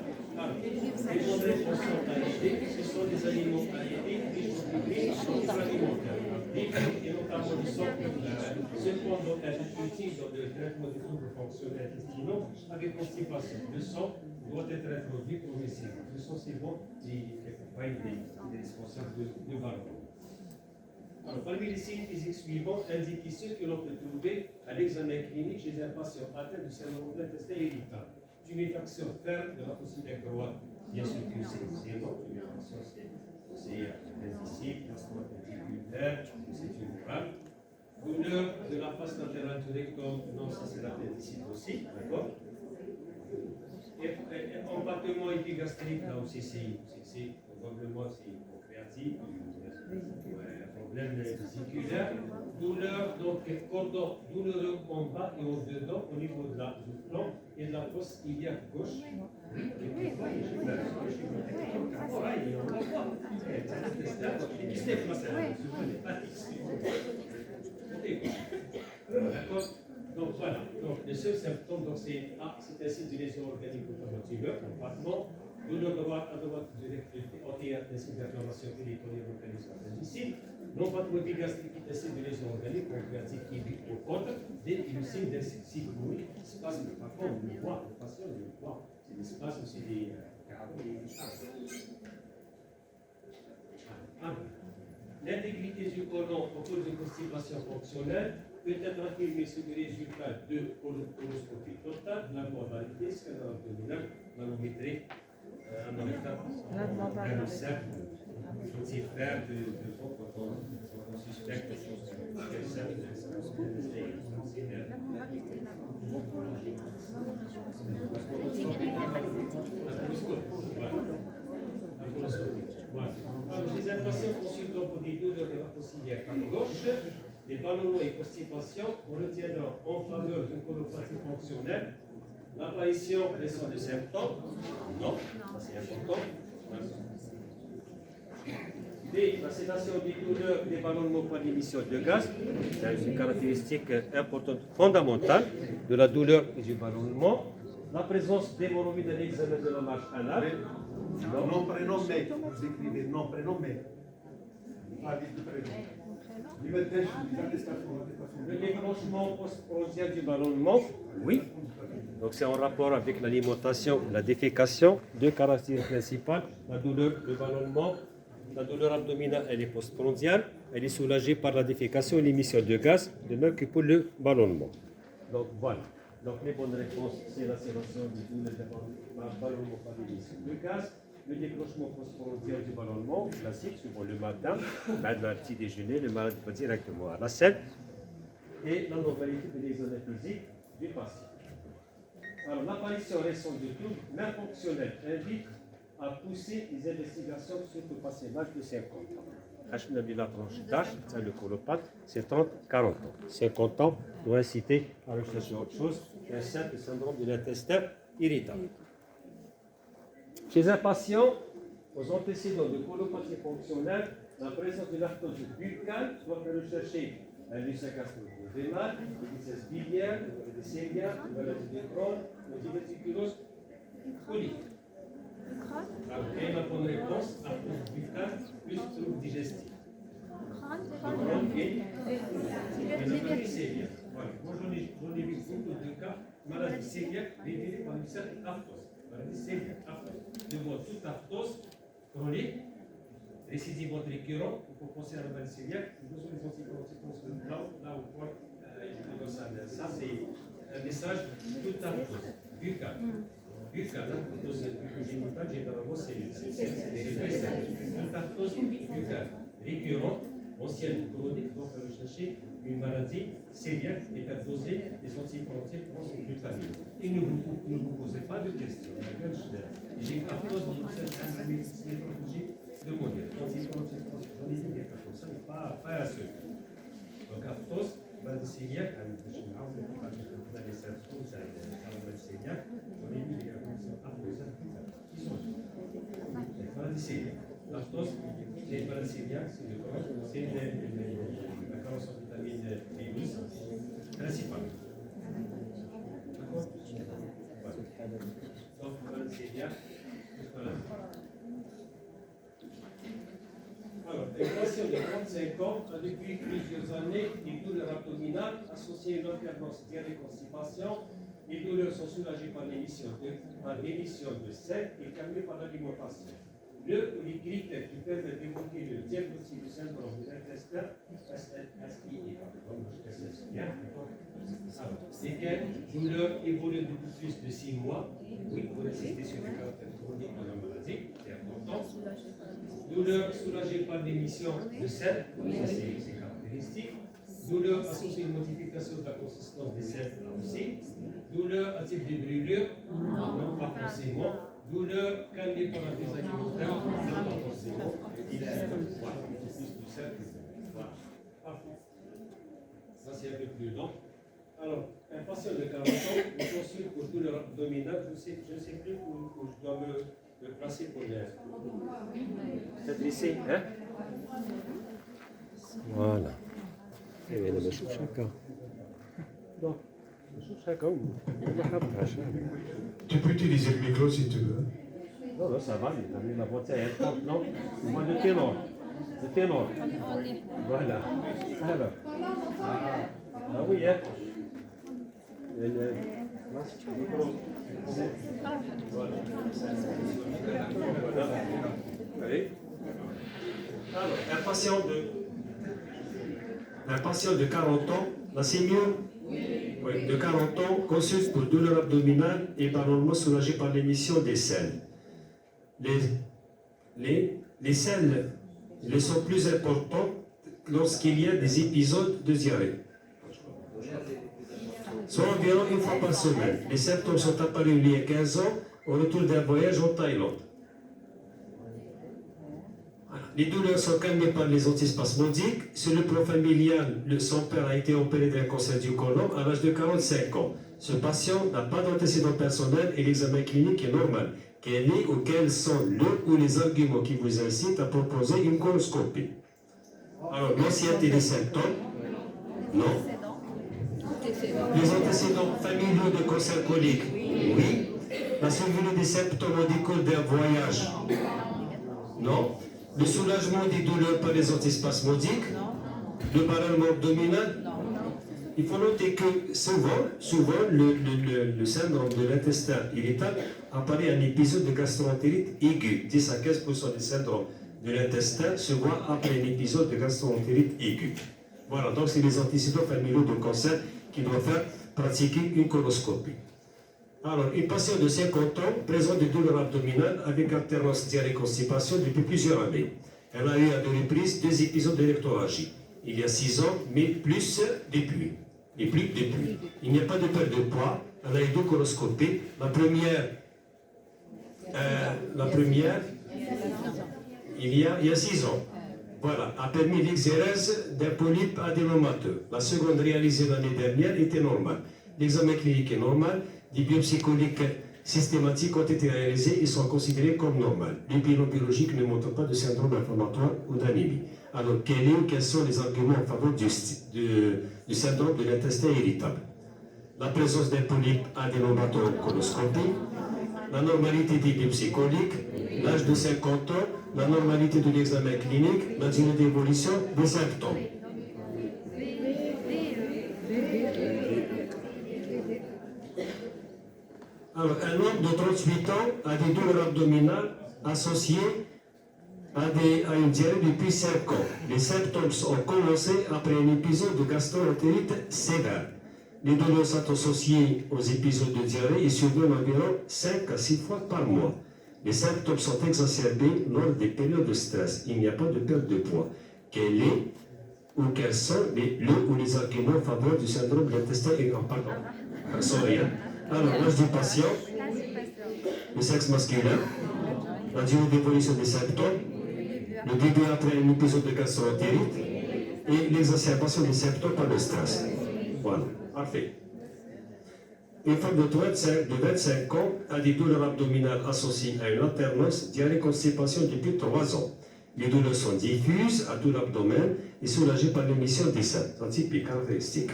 Les modèles ce sont des aliments riches en alimentaires. Et notamment du sang cependant être utile dans le traitement des troubles fonctionnels intestinaux avec constipation. Le sang doit être introduit progressivement. Le sang, c'est bon, il est responsable de ballon. Alors, parmi les signes physiques suivants, indiquent ceux que l'on peut trouver à l'examen clinique chez un patient atteint du syndrome d'intestin irritable. Tuméfaction ferme de la fossile droite. Bien sûr que c'est bon, tuméfaction c'est indicible, plasmaticulaire, c'est tumorale. Douleur de la face latérale du rectum, non, ça c'est l'appendicite aussi, d'accord. Et empattement épigastrique, là aussi c'est probablement hypocréatique, un problème vésiculaire. Douleur, donc cordon douloureux en bas et en dedans au niveau de la du flanc et de la fosse iliaque gauche. C'était français. D'accord. Donc voilà. Donc le seul symptôme, donc c'est ainsi de lésion organique automotiveur, compartiment, douleur droite à droite de l'extrémité entière ainsi d'inflammation péritonée localisée ici, non pathologie gastrique ainsi de lésion organique, pancréatique qui vit au côte, des signe d'un cycle chronique, spasme, par contre, le voit, le patient le voit, c'est des spasmes, c'est des L'intégrité du côlon au cours de constipation fonctionnelle peut être affirmée sur les résultats de coloscopie totale, la modalité, scanner abdominal, manométrie, un cercle, faire de quand on suspecte les impatients consultant pour des douleurs de la fossilière à gauche, les ballonnements et constipation, on retiendra en faveur d'une colopathie fonctionnelle l'apparition des sons de symptômes. Non, ça c'est important. B. La sédation des douleurs des ballonnements par l'émission de gaz, c'est une caractéristique importante, fondamentale de la douleur et du ballonnement. La présence d'hémorroïdes à l'examen de la marche anale. Non, prénom, mais. Vous écrivez non, prénom, mais. Pas vite de prénom. Le déclenchement postprandial du ballonnement, oui. Donc c'est en rapport avec l'alimentation, la défécation, deux caractéristiques principales. La douleur, le ballonnement, la douleur abdominale, elle est postprandiale, elle est soulagée par la défécation et l'émission de gaz, de même que pour le ballonnement. Donc voilà. Donc les bonnes réponses, c'est la sédation du ballonnement par l'émission de gaz, le déclenchement postprandial du ballonnement, classique, souvent le matin, le petit déjeuner, le malade peut directement à la selle, et la normalité de l'examen physique du patient. Alors l'apparition récente de troubles, même fonctionnels, invite à pousser les investigations sur le patient d'âge de 50 ans. La tranche d'âge, le colopathe, c'est 30-40 ans. 50 ans doit inciter à rechercher autre chose qu'un simple syndrome de l'intestin irritable. Chez un patient, aux antécédents de colopathie fonctionnelle, la présence de l'arthrose buccale doit faire rechercher un ulcère gastro-œdémal, une distresse biliaire, une cœliaque, une maladie de Crohn, une diverticulose colique. Alors, quelle est la bonne réponse? Arthrose buccale plus trouble digestif. Moi, j'en ai vu beaucoup de cas, maladie cœliaque révélée par une certaine arthrose. Maladie cœliaque, arthrose. De mode toute arthrose chronique, récidive récurrent, il faut penser à la maladie cœliaque, nous besoin des anticorps, là où quoi, ça c'est un message toute arthrose, buccale. Buccale, l'arthrose génitale, généralement, c'est toute arthrose buccale, récurrente, ancienne chronique, donc on va chercher une maladie cœliaque hyperposée des anticorps pour son glutamine. Et ne vous posez pas de questions. J'ai arthrose dans cette méthodologie de modèle. J'en ai dit quelque chose, ça n'est pas à ce. Donc arthrose, maladie cœliaque, les symptômes, c'est la maladie cœliaque, j'en ai dit quelque chose, arthrose, qui sont maladie cœliaque. L'arthrose, c'est une maladie cœliaque, c'est le corps, c'est la carence en vitamine B12, principalement. D'accord? Voilà. Donc, maladie cœliaque, voilà. Alors, les patients de 35 ans ont depuis plusieurs années des douleurs abdominales associées à une alternance diarrhée-constipation. Les douleurs sont soulagées par l'émission de sel et calmées par l'alimentation. Les critères qui permettent d'évoquer le diagnostic du syndrome de l'intestin, lesquelles douleurs évoluent depuis plus de 6 mois. Oui, vous insistez sur le caractère chronique de la maladie, c'est important. Douleurs soulagées par l'émission de sel, ça c'est caractéristique. Douleurs associées à une modification de la consistance des selles, là aussi. Douleurs à type de brûlure, non, pas forcément. Douleur calmée par la prise alimentaire, non, pas forcément. Il est plus du sel que voilà. Parfait. Ça c'est un peu plus long. Alors, un patient de 40 ans me consulte pour douleur abdominale. Je ne sais plus où je dois me placer pour l'air. Peut-être ici, hein? Voilà. يعني بشوف شكا. بشوف شكا وما حبهاش. Tu peux utiliser le micro si tu veux. Non, là, ça va, la voix est forte, non? Moi, le ténor. Le ténor. Voilà. Alors. Ah oui, hein? Voilà. Allez. Alors, un patient de 40 ans, là c'est mieux? Oui, de 40 ans, consulte pour douleur abdominale et ballonnement soulagé par l'émission des selles. Les selles les sont plus importants lorsqu'il y a des épisodes de diarrhée. Soit environ une fois par semaine. Les symptômes sont apparus il y a 15 ans au retour d'un voyage en Thaïlande. Les douleurs sont calmées par les antispasmodiques. Sur le plan familial, son père a été opéré d'un cancer du côlon à l'âge de 45 ans. Ce patient n'a pas d'antécédent personnel et l'examen clinique est normal. Quel est ou quels sont ou les arguments qui vous incitent à proposer une coloscopie? Alors, l'ancienneté des symptômes? Non. Les antécédents familiaux de cancer colique? Oui. La survenue des symptômes au découle d'un voyage? Non. Le soulagement des douleurs par les antispasmodiques? Le ballonnement abdominal? Il faut noter que souvent le syndrome de l'intestin irritable apparaît un épisode de gastroentérite aiguë. 10 à 15% des syndromes de l'intestin se voient après un épisode de gastroentérite aiguë. Voilà, donc c'est les antécédents familiaux de cancer qui doivent faire pratiquer une coloscopie. Alors, une patiente de 50 ans présente des douleurs abdominales avec alternance diarrhée-constipation depuis plusieurs années. Elle a eu à 2 reprises 2 épisodes d'électroragie. Il y a 6 ans, mais plus depuis. Et plus depuis. Il n'y a pas de perte de poids. Elle a eu 2 coloscopies. La première, il y a 6 ans. Voilà, a permis l'exérèse d'un polype adénomateux. La seconde réalisée l'année dernière était normale. L'examen clinique est normal. Des biopsies coliques systématiques ont été réalisées et sont considérées comme normales. Les bilans biologiques ne montrent pas de syndrome inflammatoire ou d'anémie. Alors, quels sont les arguments en faveur du syndrome de l'intestin irritable? La présence d'un polype adénomateux en coloscopie, la normalité des biopsies coliques, l'âge de 50 ans, la normalité de l'examen clinique, la durée d'évolution des symptômes. Alors, un homme de 38 ans a des douleurs abdominales associées à une diarrhée depuis 5 ans. Les symptômes ont commencé après un épisode de gastroentérite sévère. Les douleurs sont associées aux épisodes de diarrhée et surviennent environ 5 à 6 fois par mois. Les symptômes sont exacerbés lors des périodes de stress. Il n'y a pas de perte de poids. Quels sont les arguments en faveur du syndrome de l'intestin irritable? Pardon, sorry. Alors, l'âge du patient, le sexe masculin, la durée d'évolution des symptômes, le début après un épisode de gastroentérite et l'exacerbation des symptômes par le stress. Voilà, parfait. Une femme de 25 ans a des douleurs abdominales associées à une alternance diarrhée-constipation depuis 3 ans. Les douleurs sont diffuses à tout l'abdomen et soulagées par l'émission des seins, typique caractéristique.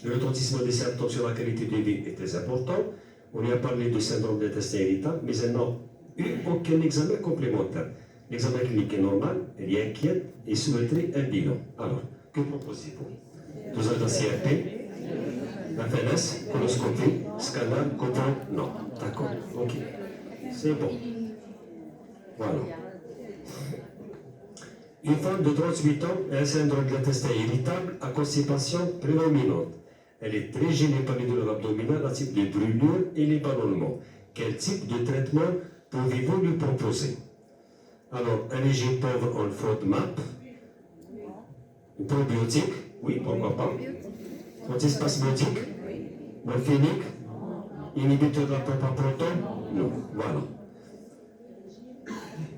Le retentissement des symptômes sur la qualité de vie est très important. On y a parlé du syndrome d'intestin irritable, mais elles n'ont eu aucun examen complémentaire. L'examen clinique est normal, elle est inquiète et souhaiterait un bilan. Alors, que proposez-vous? Dosage de CRP, la FNS, coloscopie, scanner, coton? Non. D'accord, ok. C'est bon. Voilà. Une femme de 38 ans a un syndrome de l'intestin irritable à constipation prédominante. Elle est très gênée par les douleurs abdominales, un type de brûlure et les ballonnements. Quel type de traitement pouvez-vous lui proposer? Alors, un régime pauvre en FODMAP, probiotique, oui, pourquoi pas, antispasmodique, morphinique, inhibiteur de la pompe à proton, non, voilà.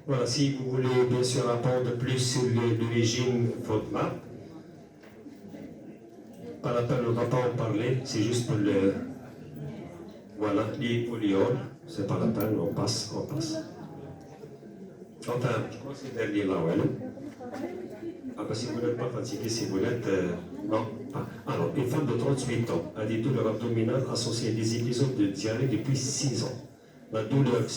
Voilà, si vous voulez bien sûr apprendre plus sur le régime FODMAP, pas la peine, on ne va pas en parler, c'est juste pour le... Voilà, les polyols, c'est pas la peine, on passe. Enfin, je crois que c'est le dernier là, ouais. Ah, bah si vous n'êtes pas fatigué, si vous l'êtes. Non. Ah, alors, une femme de 38 ans a des douleurs abdominales associées à des épisodes de diarrhée depuis 6 ans. Les douleurs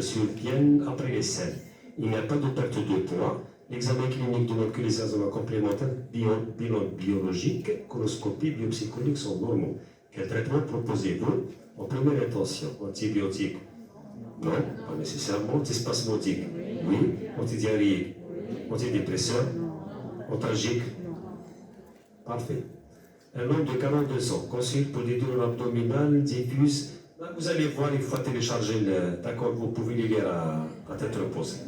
surviennent après les selles. Il n'y a pas de perte de poids. L'examen clinique demande que les examens complémentaires, bilan biologique, coloscopie, biopsychologique sont normaux. Quel traitement proposez-vous? En première intention, antibiotiques? Non, pas nécessairement. Antispasmodique? Oui. Antidiarrhéique? Antidépresseur? Antalgique? Parfait. Un homme de 42 ans consulte pour des douleurs abdominales diffuses. Là, vous allez voir, il faut télécharger le. D'accord, vous pouvez les lire à tête reposée.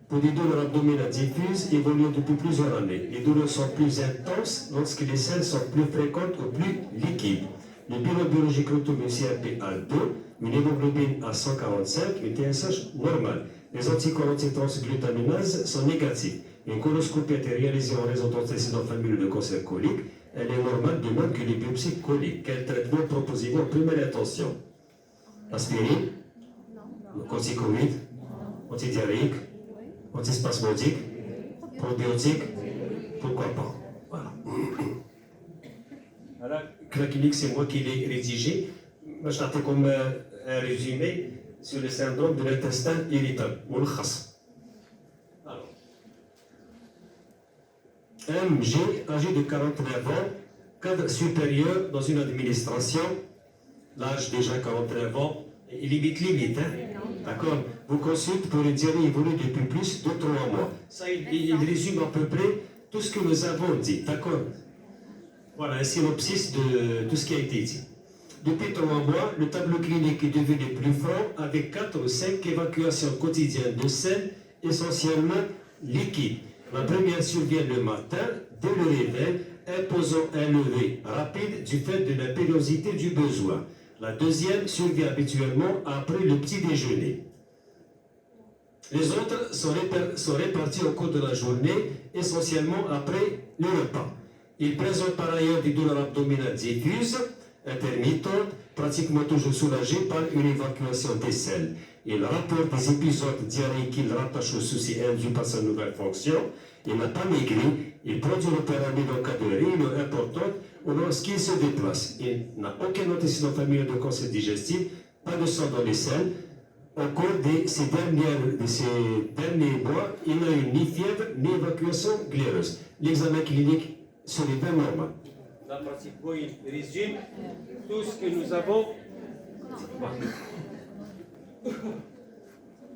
Pour des douleurs abdominales diffuses évoluant depuis plusieurs années, les douleurs sont plus intenses lorsque les selles sont plus fréquentes ou plus liquides. Le bilan biologique retrouve une CRP à 2, une hémoglobine à 145, une TSH normale. Les anticorps antitransglutaminase sont négatifs. Une coloscopie a été réalisée en raison d'antécédents familiaux de cancer colique. Elle est normale de même que les biopsies coliques. Quel traitement proposez-vous en première intention? Aspirine? Corticoïde? Antidiarrhéique? Antispasmodique? Probiotique? Pourquoi pas? Voilà. Alors, la clinique, c'est moi qui l'ai rédigé. Moi, je l'ai comme un résumé sur le syndrome de l'intestin irritable. Alors, MG, âgé de 49 ans, cadre supérieur dans une administration, l'âge déjà 49 ans, limite, hein? D'accord? Vous consulte pour une diarrhée évolue depuis plus de 3 mois. Ça, il résume à peu près tout ce que nous avons dit. D'accord? Voilà un synopsis de tout ce qui a été dit. Depuis 3 mois, le tableau clinique est devenu plus franc avec 4 ou 5 évacuations quotidiennes de sel essentiellement liquides. La première survient le matin, dès le réveil, imposant un lever rapide du fait de la périllosité du besoin. La deuxième survient habituellement après le petit déjeuner. Les autres sont répartis au cours de la journée, essentiellement après le repas. Ils présentent par ailleurs des douleurs abdominales diffuses, intermittentes, pratiquement toujours soulagées par une évacuation des selles. Il rapporte des épisodes diarrhéiques qu'il rattache aux soucis induits par sa nouvelle fonction. Il n'a pas maigri, il produit le pyramide en cas de réunion importante ou lorsqu'il se déplace. Il n'a aucun antécédent familial de cancer digestif, pas de sang dans les selles. Au cours de ces derniers mois, il n'a eu ni fièvre ni évacuation glaireuse. L'examen clinique serait bien normal. La pratique, il résume tout ce que nous avons.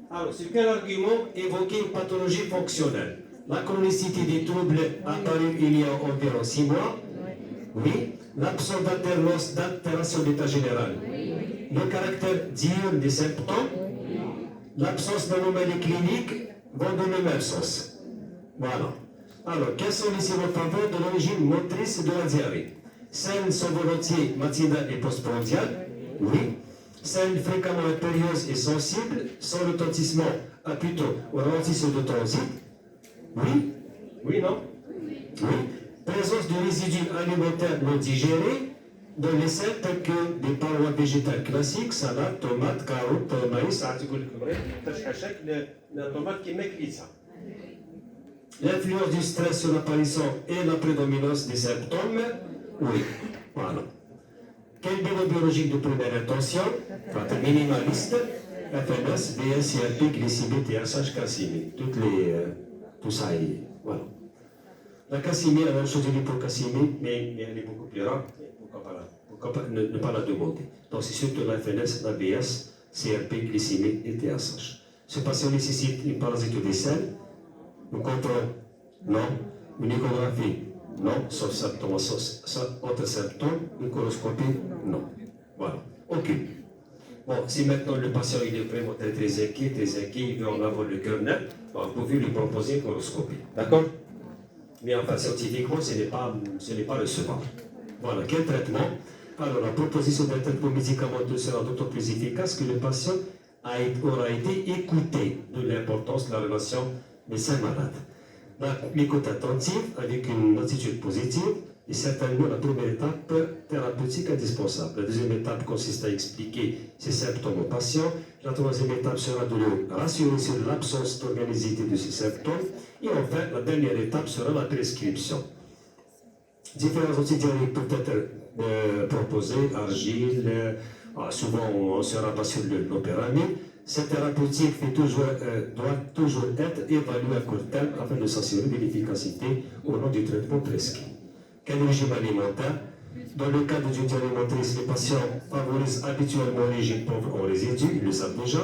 Alors, sur quel argument évoquer une pathologie fonctionnelle? La chronicité des troubles apparus il y a environ 6 mois. Oui. L'absence d'altération d'état général. Le caractère diurne des symptômes. L'absence d'anomalies cliniques vont dans le même sens. Voilà. Alors, quels sont les signes en faveur de l'origine motrice de la diarrhée? Saine sans volontiers matinale et postprandiale. Oui. Saine fréquemment impérieuse et sensible, sans retentissement, plutôt au ralentissement de transit. Oui. Oui, non? Oui. Présence de résidus alimentaires non digérés dans les selles tels que des parois végétales classiques, salade, tomates, carottes, maïs, la tomate qui met ça. L'influence du stress sur l'apparition et la prédominance des symptômes. Oui. Voilà. Quel bilan biologique de première intention? Minimaliste, FNS, BS, CRP, glycémie, TSH, calcémie. Tout ça est. Voilà. La calcémie, la même chose de l'hypocalcémie, mais elle est beaucoup plus rare. Pourquoi pas ne pas la demander? Donc c'est surtout la FNS, la BS, CRP, glycémie et TSH. Ce patient nécessite une parasite des selles, un contrôle? Non. Une échographie? Non. Sauf symptômes, autres symptômes, une coloscopie? Non. Voilà. Ok. Bon, si maintenant le patient il est vraiment très inquiet, il veut en avoir le cœur net, bon, vous pouvez lui proposer une coloscopie. D'accord? Mais enfin, scientifiquement, ce n'est pas recevable. Voilà, quel traitement? Alors, la proposition d'un traitement médicamenteux sera d'autant plus efficace que le patient aura été écouté, de l'importance de la relation médecin-malade. L'écoute attentive, avec une attitude positive, est certainement la première étape thérapeutique indispensable. La deuxième étape consiste à expliquer ces symptômes aux patients. La troisième étape sera de le rassurer sur l'absence d'organicité de ces symptômes. Et enfin, la dernière étape sera la prescription. Différents antibiotiques peuvent être proposés, argile, souvent on se rabat sur l'opéramide. Cette thérapeutique doit toujours être évaluée à court terme afin de s'assurer de l'efficacité au long du traitement prescrit. Quel régime alimentaire? Dans le cadre d'une diète alimentaire, les patients favorisent habituellement un régime pauvre en résidus, ils le savent déjà.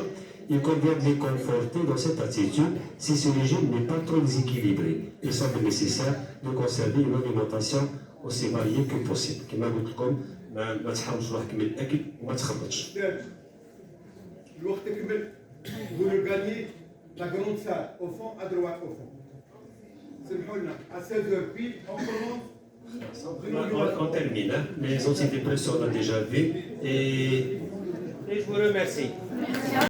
Il convient de les conforter dans cette attitude si ce régime n'est pas trop déséquilibré. Il semble nécessaire de conserver une alimentation aussi variée que possible. كما قلت لكم ما تحرمش روحك من الاكل وما تخبطش. الوقت كمل. Vous le gagnez la grande salle, au fond, à droite, au fond. سمحوا لنا à 16h pile, on commence. On termine, hein. Les antidépresseurs on a déjà vu et Et je vous remercie.